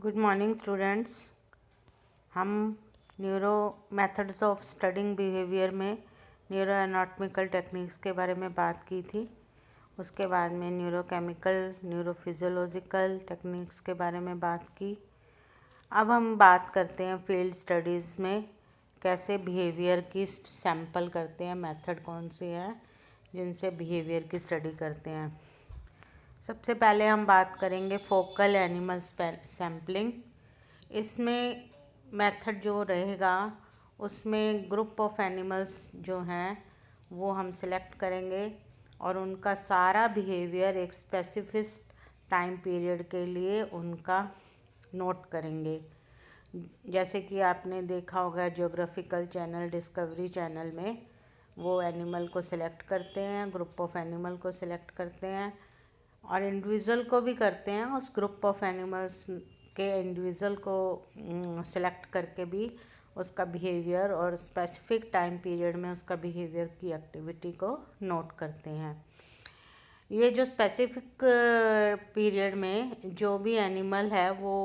Good morning students. हम neuro methods of studying behaviour में neuro anatomical techniques के बारे में बात की थी। उसके बाद में न्यूरोकेमिकल न्यूरोफिजियोलॉजिकल टेक्निक्स के बारे में बात की। अब हम बात करते हैं फील्ड स्टडीज़ में कैसे बिहेवियर की सैंपल करते हैं, मेथड कौन से हैं जिनसे बिहेवियर की स्टडी करते हैं। सबसे पहले हम बात करेंगे फोकल एनिमल सैम्पलिंग। इसमें मेथड जो रहेगा उसमें ग्रुप ऑफ एनिमल्स जो हैं वो हम सिलेक्ट करेंगे और उनका सारा बिहेवियर एक स्पेसिफिक टाइम पीरियड के लिए उनका नोट करेंगे। जैसे कि आपने देखा होगा ज्योग्राफिकल चैनल, डिस्कवरी चैनल में वो एनिमल को सिलेक्ट करते हैं, ग्रुप ऑफ एनिमल को सिलेक्ट करते हैं और इंडिविजुअल को भी करते हैं। उस ग्रुप ऑफ एनिमल्स के इंडिविजुअल को सिलेक्ट करके भी उसका बिहेवियर और स्पेसिफिक टाइम पीरियड में उसका बिहेवियर की एक्टिविटी को नोट करते हैं। ये जो स्पेसिफिक पीरियड में जो भी एनिमल है वो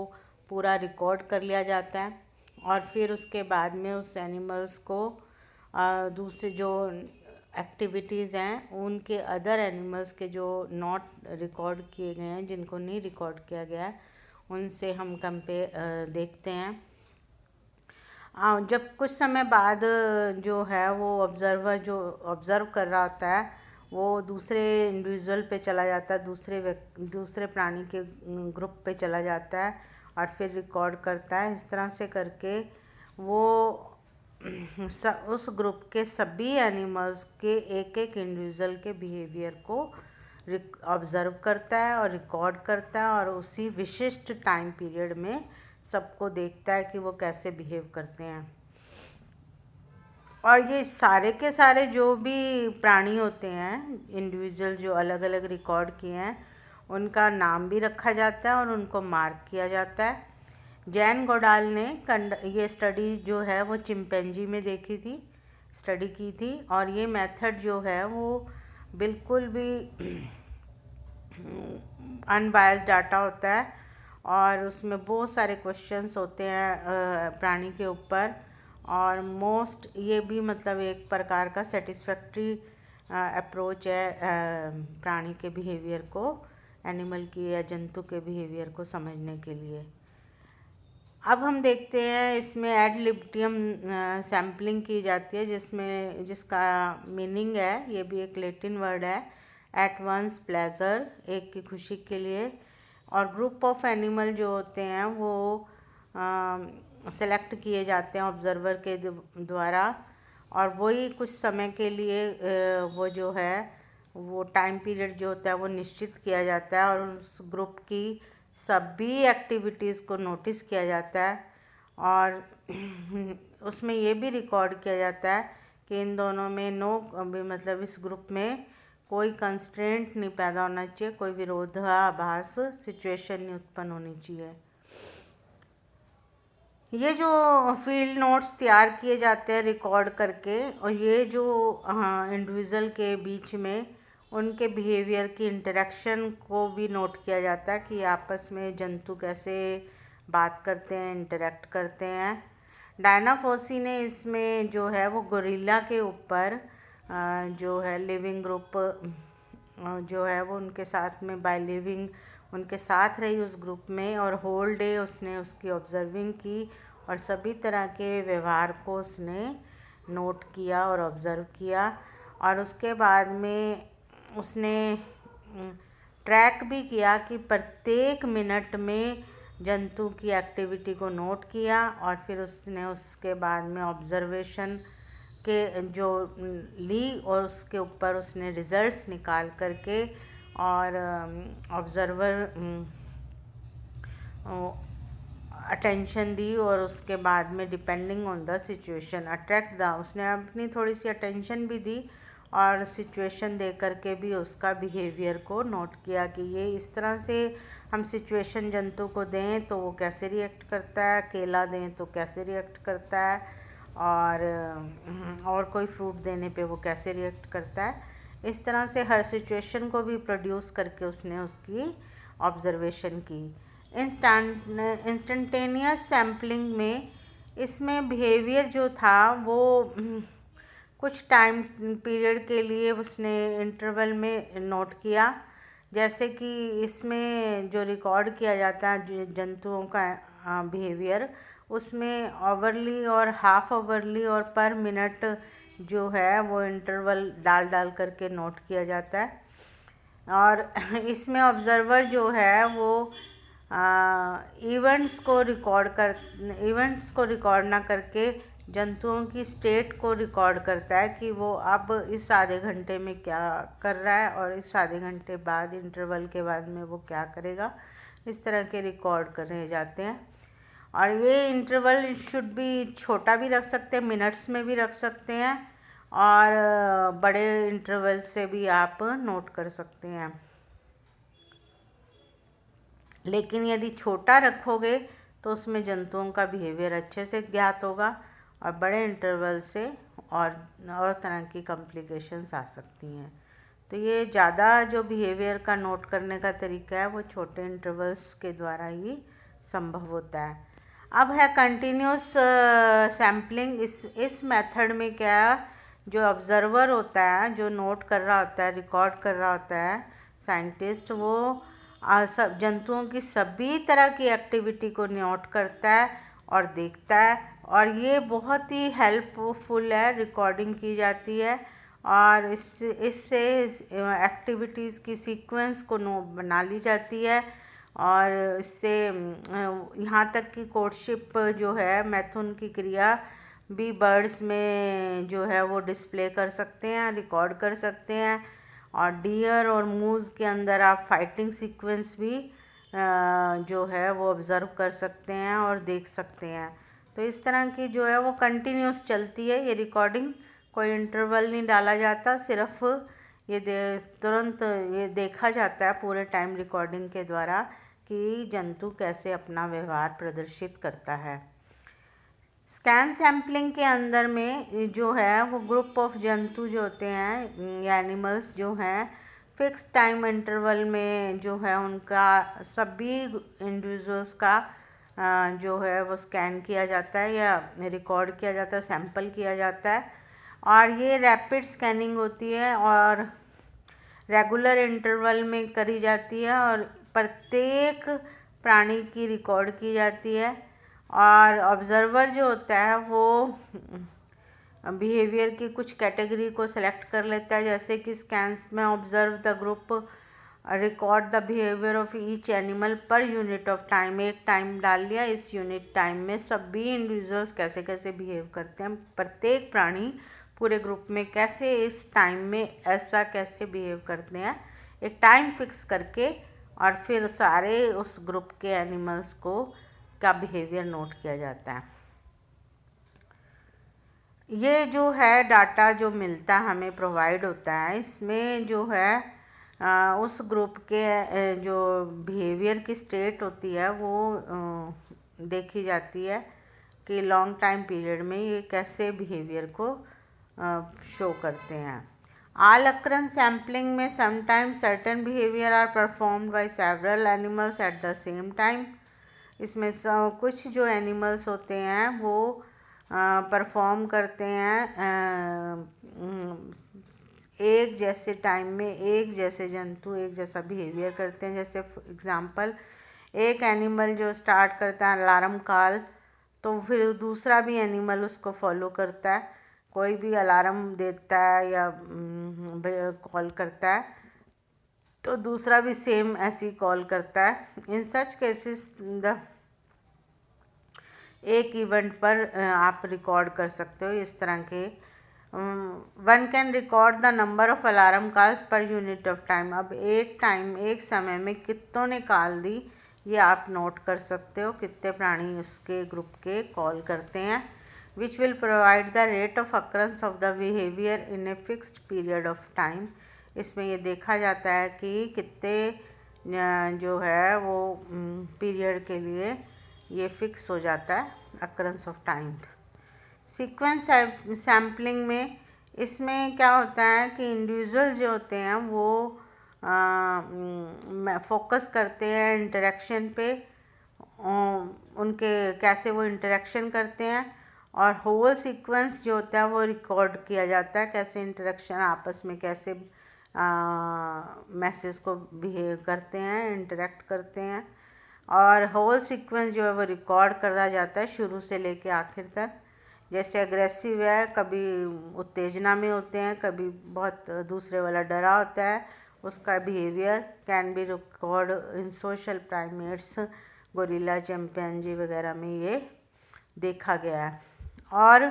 पूरा रिकॉर्ड कर लिया जाता है और फिर उसके बाद में उस एनिमल्स को दूसरे जो एक्टिविटीज़ हैं उनके अदर एनिमल्स के जो नॉट रिकॉर्ड किए गए हैं, जिनको नहीं रिकॉर्ड किया गया है, उनसे हम देखते हैं। जब कुछ समय बाद जो है वो ऑब्जर्वर जो ऑब्ज़र्व कर रहा होता है वो दूसरे इंडिविजुअल पे चला जाता है, दूसरे प्राणी के ग्रुप पे चला जाता है और फिर रिकॉर्ड करता है। इस तरह से करके वो उस ग्रुप के सभी एनिमल्स के एक एक इंडिविजुअल के बिहेवियर को ऑब्ज़र्व करता है और रिकॉर्ड करता है और उसी विशिष्ट टाइम पीरियड में सबको देखता है कि वो कैसे बिहेव करते हैं। और ये सारे के सारे जो भी प्राणी होते हैं इंडिविजुअल जो अलग अलग रिकॉर्ड किए हैं उनका नाम भी रखा जाता है और उनको मार्क किया जाता है। जैन गोडाल ने ये स्टडी जो है वो चिंपैंजी में स्टडी की थी और ये मेथड जो है वो बिल्कुल भी अनबायस्ड डाटा होता है और उसमें बहुत सारे क्वेश्चंस होते हैं प्राणी के ऊपर और ये भी मतलब एक प्रकार का सेटिस्फैक्ट्री अप्रोच है प्राणी के बिहेवियर को, एनिमल की या जंतु के बिहेवियर को समझने के लिए। अब हम देखते हैं इसमें एड लिबिटम सैम्पलिंग की जाती है जिसका मीनिंग है, ये भी एक लैटिन वर्ड है, एट वंस प्लेजर, एक की खुशी के लिए। और ग्रुप ऑफ एनिमल जो होते हैं वो सेलेक्ट किए जाते हैं ऑब्जर्वर के द्वारा और वही कुछ समय के लिए वो जो है वो टाइम पीरियड जो होता है वो निश्चित किया जाता है और उस ग्रुप की सभी एक्टिविटीज़ को नोटिस किया जाता है और उसमें ये भी रिकॉर्ड किया जाता है कि इन दोनों में मतलब इस ग्रुप में कोई कंस्ट्रेंट नहीं पैदा होना चाहिए, कोई विरोधाभास सिचुएशन नहीं उत्पन्न होनी चाहिए। ये जो फील्ड नोट्स तैयार किए जाते हैं रिकॉर्ड करके और ये जो इंडिविजुअल के बीच में उनके बिहेवियर की इंटरेक्शन को भी नोट किया जाता है कि आपस में जंतु कैसे बात करते हैं, इंटरेक्ट करते हैं। डायना फोसी ने इसमें जो है वो गोरिल्ला के ऊपर जो है लिविंग ग्रुप जो है वो उनके साथ में बाय लिविंग उनके साथ रही उस ग्रुप में और होल डे उसने उसकी ऑब्जर्विंग की और सभी तरह के व्यवहार को उसने नोट किया और ऑब्ज़र्व किया और उसके बाद में उसने ट्रैक भी किया कि प्रत्येक मिनट में जंतु की एक्टिविटी को नोट किया और फिर उसने उसके बाद में ऑब्ज़र्वेशन के जो ली और उसके ऊपर उसने रिज़ल्ट्स निकाल करके और ऑब्ज़र्वर अटेंशन दी और उसके बाद में डिपेंडिंग ऑन द सिचुएशन उसने अपनी थोड़ी सी अटेंशन भी दी और सिचुएशन दे करके भी उसका बिहेवियर को नोट किया कि ये इस तरह से हम सिचुएशन जंतु को दें तो वो कैसे रिएक्ट करता है, केला दें तो कैसे रिएक्ट करता है और कोई फ्रूट देने पे वो कैसे रिएक्ट करता है। इस तरह से हर सिचुएशन को भी प्रोड्यूस करके उसने उसकी ऑब्ज़र्वेशन की। इंस्टेंटेनियस सैम्पलिंग में इसमें बिहेवियर जो था वो कुछ टाइम पीरियड के लिए उसने इंटरवल में नोट किया। जैसे कि इसमें जो रिकॉर्ड किया जाता है जंतुओं का बिहेवियर, उसमें आवरली और हाफ आवरली और पर मिनट जो है वो इंटरवल डाल डाल करके नोट किया जाता है। और इसमें ऑब्ज़र्वर जो है वो इवेंट्स को रिकॉर्ड ना करके जंतुओं की स्टेट को रिकॉर्ड करता है कि वो अब इस आधे घंटे में क्या कर रहा है और इस आधे घंटे बाद इंटरवल के बाद में वो क्या करेगा। इस तरह के रिकॉर्ड करे जाते हैं। और ये इंटरवल शुड भी छोटा भी रख सकते हैं, मिनट्स में भी रख सकते हैं, और बड़े इंटरवल से भी आप नोट कर सकते हैं। लेकिन यदि छोटा रखोगे तो उसमें जंतुओं का बिहेवियर अच्छे से ज्ञात होगा, और बड़े इंटरवल से और तरह की कॉम्प्लिकेशंस आ सकती हैं। तो ये ज़्यादा जो बिहेवियर का नोट करने का तरीका है वो छोटे इंटरवल्स के द्वारा ही संभव होता है। अब है कंटिन्यूस सैम्पलिंग। इस मेथड में क्या, जो ऑब्ज़र्वर होता है, जो नोट कर रहा होता है, रिकॉर्ड कर रहा होता है साइंटिस्ट, वो सब जंतुओं की सभी तरह की एक्टिविटी को नोट करता है और देखता है, और ये बहुत ही हेल्पफुल है। रिकॉर्डिंग की जाती है और इससे एक्टिविटीज़ की सीक्वेंस को बना ली जाती है, और इससे यहाँ तक कि कोर्टशिप जो है, मैथुन की क्रिया भी बर्ड्स में जो है वो डिस्प्ले कर सकते हैं, रिकॉर्ड कर सकते हैं। और डियर और मूज़ के अंदर आप फाइटिंग सीक्वेंस भी जो है वो ऑब्ज़र्व कर सकते हैं और देख सकते हैं। तो इस तरह की जो है वो कंटिन्यूस चलती है ये रिकॉर्डिंग, कोई इंटरवल नहीं डाला जाता, सिर्फ ये तुरंत ये देखा जाता है पूरे टाइम रिकॉर्डिंग के द्वारा कि जंतु कैसे अपना व्यवहार प्रदर्शित करता है। स्कैन सैम्पलिंग के अंदर में जो है वो ग्रुप ऑफ जंतु जो होते हैं या एनिमल्स जो हैं, फिक्स टाइम इंटरवल में जो है उनका सभी इंडिविजुअल्स का जो है वो स्कैन किया जाता है या रिकॉर्ड किया जाता है, सैंपल किया जाता है। और ये रैपिड स्कैनिंग होती है और रेगुलर इंटरवल में करी जाती है, और प्रत्येक प्राणी की रिकॉर्ड की जाती है। और ऑब्ज़र्वर जो होता है वो बिहेवियर की कुछ कैटेगरी को सेलेक्ट कर लेता है, जैसे कि स्कैन्स में observe the group, record the behaviour of each animal per unit of time. एक टाइम डाल लिया, इस यूनिट टाइम में सभी इंडिविजुअल्स कैसे कैसे बिहेव करते हैं, प्रत्येक प्राणी पूरे ग्रुप में कैसे इस टाइम में ऐसा कैसे बिहेव करते हैं, एक टाइम फिक्स करके, और फिर सारे उस ग्रुप के एनिमल्स को का बिहेवियर नोट किया जाता है। ये जो है डाटा जो मिलता है हमें प्रोवाइड होता है, इसमें जो है उस ग्रुप के जो बिहेवियर की स्टेट होती है वो देखी जाती है कि लॉन्ग टाइम पीरियड में ये कैसे बिहेवियर को शो करते हैं। ऑल अक्रंस सैम्पलिंग में sometimes certain behaviour are performed by several animals at the same time. इसमें कुछ जो एनिमल्स होते हैं वो परफॉर्म करते हैं एक जैसे टाइम में, एक जैसे जंतु एक जैसा बिहेवियर करते हैं। जैसे एग्जांपल, एक एनिमल जो स्टार्ट करता है अलार्म कॉल, तो फिर दूसरा भी एनिमल उसको फॉलो करता है, कोई भी अलार्म देता है या कॉल करता है तो दूसरा भी सेम ऐसी कॉल करता है। इन सच केसेस द एक इवेंट पर आप रिकॉर्ड कर सकते हो इस तरह के। One can record the number of alarm calls per unit of time. अब एक टाइम, एक समय में कितनों ने कॉल दी ये आप नोट कर सकते हो, कितने प्राणी उसके ग्रुप के कॉल करते हैं। Which will provide the rate of अक्रंस of the behaviour in a fixed period of time. इसमें ये देखा जाता है कि कितने जो है वो पीरियड के लिए ये फिक्स हो जाता है अक्रंस ऑफ टाइम। सीक्वेंस सैम्पलिंग में इसमें क्या होता है कि इंडिविजुअल जो होते हैं वो फोकस करते हैं इंटरेक्शन पे, उनके कैसे वो इंटरेक्शन करते हैं, और होल सीक्वेंस जो होता है वो रिकॉर्ड किया जाता है, कैसे इंटरेक्शन आपस में कैसे मैसेज को बिहेव करते हैं, इंटरेक्ट करते हैं। और होल सीक्वेंस जो है वो रिकॉर्ड करा जाता है शुरू से लेके आखिर तक। जैसे अग्रेसिव है, कभी उत्तेजना में होते हैं, कभी बहुत दूसरे वाला डरा होता है, उसका behaviour can be record in social primates, gorilla, chimpanzee वगैरह में ये देखा गया है। और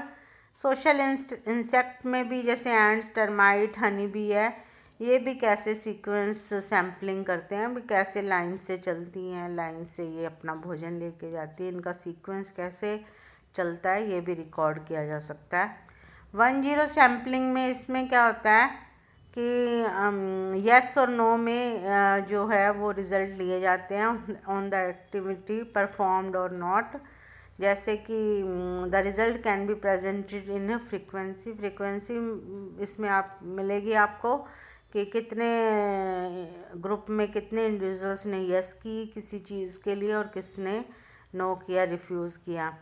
सोशल इंसेक्ट में भी जैसे एंड्स, टर्माइट, हनी बी है, ये भी कैसे सीक्वेंस सैम्पलिंग करते हैं, भी कैसे लाइन से चलती हैं, लाइन से ये अपना भोजन लेके जाती है, इनका सीक्वेंस कैसे चलता है ये भी रिकॉर्ड किया जा सकता है। 1-0 सैम्पलिंग में इसमें क्या होता है कि यस और नो में जो है वो रिज़ल्ट लिए जाते हैं ऑन द एक्टिविटी परफॉर्म्ड और नॉट। जैसे कि the result can be presented in frequency इसमें आप मिलेगी आपको कि कितने ग्रुप में कितने इंडिविजुअल्स ने यस की किसी चीज़ के लिए और किसने नो किया, रिफ्यूज़ किया।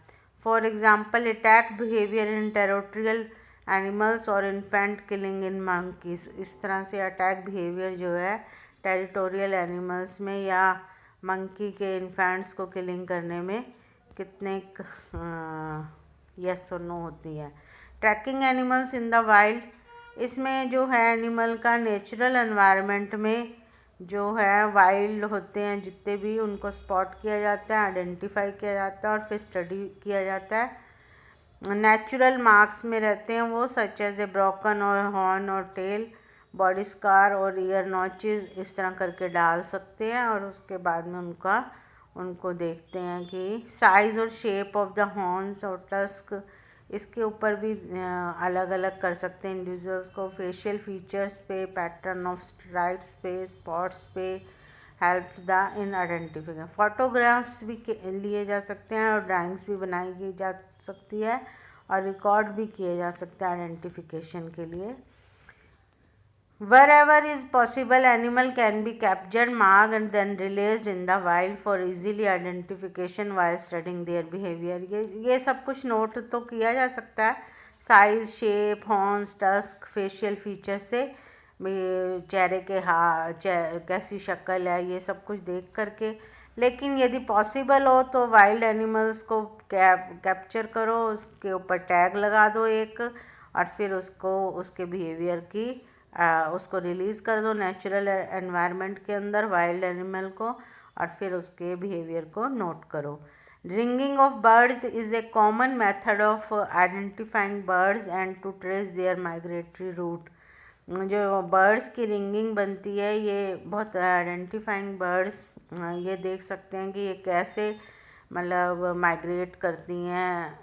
For example attack behaviour in territorial animals और इन्फेंट किलिंग इन मंकीज। इस तरह से अटैक बिहेवियर जो है टेरिटोरियल एनिमल्स में या मंकी के इन्फेंट्स को किलिंग करने में कितने यस और नो होती है। Tracking animals in the wild, इसमें जो है एनिमल का नेचुरल एनवायरनमेंट में जो है वाइल्ड होते हैं जितने भी, उनको स्पॉट किया जाता है, आइडेंटिफाई किया जाता है और फिर स्टडी किया जाता है। नेचुरल मार्क्स में रहते हैं वो, सच एज ए ब्रोकन और हॉर्न और टेल, बॉडी स्कार और ईयर नॉचेस, इस तरह करके डाल सकते हैं। और उसके बाद में उनको देखते हैं कि साइज़ और शेप ऑफ द हॉर्न्स और टस्क, इसके ऊपर भी अलग अलग कर सकते हैं इंडिविजुअल्स को। फेशियल फीचर्स पे, पैटर्न ऑफ स्ट्राइप्स पे, स्पॉट्स पे help the in identification. Photographs भी लिए जा सकते हैं और ड्राइंग्स भी बनाई जा सकती है और रिकॉर्ड भी किए जा सकते हैं आइडेंटिफिकेशन के लिए। Wherever is possible, animal can be captured, marked and then released in the wild for easily identification while studying their behavior। ये सब कुछ नोट तो किया जा सकता है, size, shape, horns, tusk, facial feature से, चेहरे के कैसी शक्ल है, ये सब कुछ देख करके। लेकिन यदि पॉसिबल हो तो वाइल्ड एनिमल्स को कैप्चर करो, उसके ऊपर टैग लगा दो एक, और फिर उसको उसके बिहेवियर की उसको रिलीज़ कर दो नेचुरल एनवायरनमेंट के अंदर वाइल्ड एनिमल को, और फिर उसके बिहेवियर को नोट करो। Ringing of birds is a common method of identifying birds and to trace their migratory route. जो बर्ड्स की रिंगिंग बनती है ये बहुत आइडेंटिफाइंग बर्ड्स, ये देख सकते हैं कि ये कैसे मतलब माइग्रेट करती हैं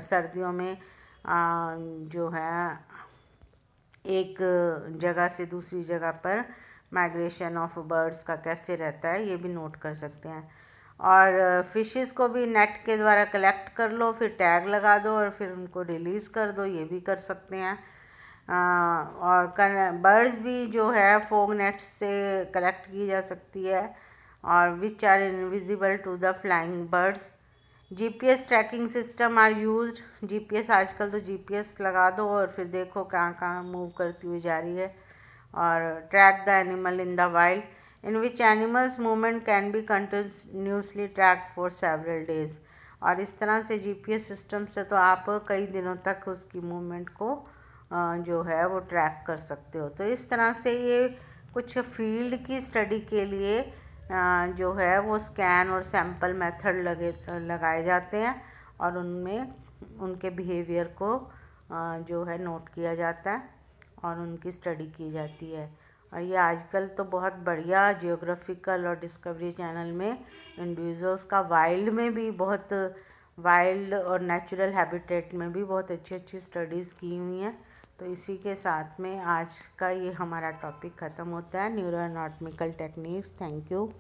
सर्दियों में, जो है एक जगह से दूसरी जगह पर माइग्रेशन ऑफ बर्ड्स का कैसे रहता है ये भी नोट कर सकते हैं। और फिशेस को भी नेट के द्वारा कलेक्ट कर लो, फिर टैग लगा दो और फिर उनको रिलीज़ कर दो, ये भी कर सकते हैं। और बर्ड्स भी जो है फोग नेट से कलेक्ट की जा सकती है, और which are invisible to the flying birds. GPS tracking system are used. GPS आजकल तो जीपीएस लगा दो और फिर देखो कहाँ कहाँ मूव करती हुई जा रही है। और track the animal in the wild, in which animals movement can be continuously tracked for several days. और इस तरह से जीपीएस सिस्टम से तो आप कई दिनों तक उसकी मूवमेंट को जो है वो ट्रैक कर सकते हो। तो इस तरह से ये कुछ फील्ड की स्टडी के लिए जो है वो स्कैन और सैंपल मेथड लगाए जाते हैं, और उनमें उनके बिहेवियर को जो है नोट किया जाता है और उनकी स्टडी की जाती है। और ये आजकल तो बहुत बढ़िया जियोग्राफिकल और डिस्कवरी चैनल में इंडिविजुअल्स का वाइल्ड में भी बहुत, वाइल्ड और नेचुरल हैबिटेट में भी बहुत अच्छी अच्छी स्टडीज़ की हुई हैं। तो इसी के साथ में आज का ये हमारा टॉपिक ख़त्म होता है, neuro anatomical techniques. Thank you.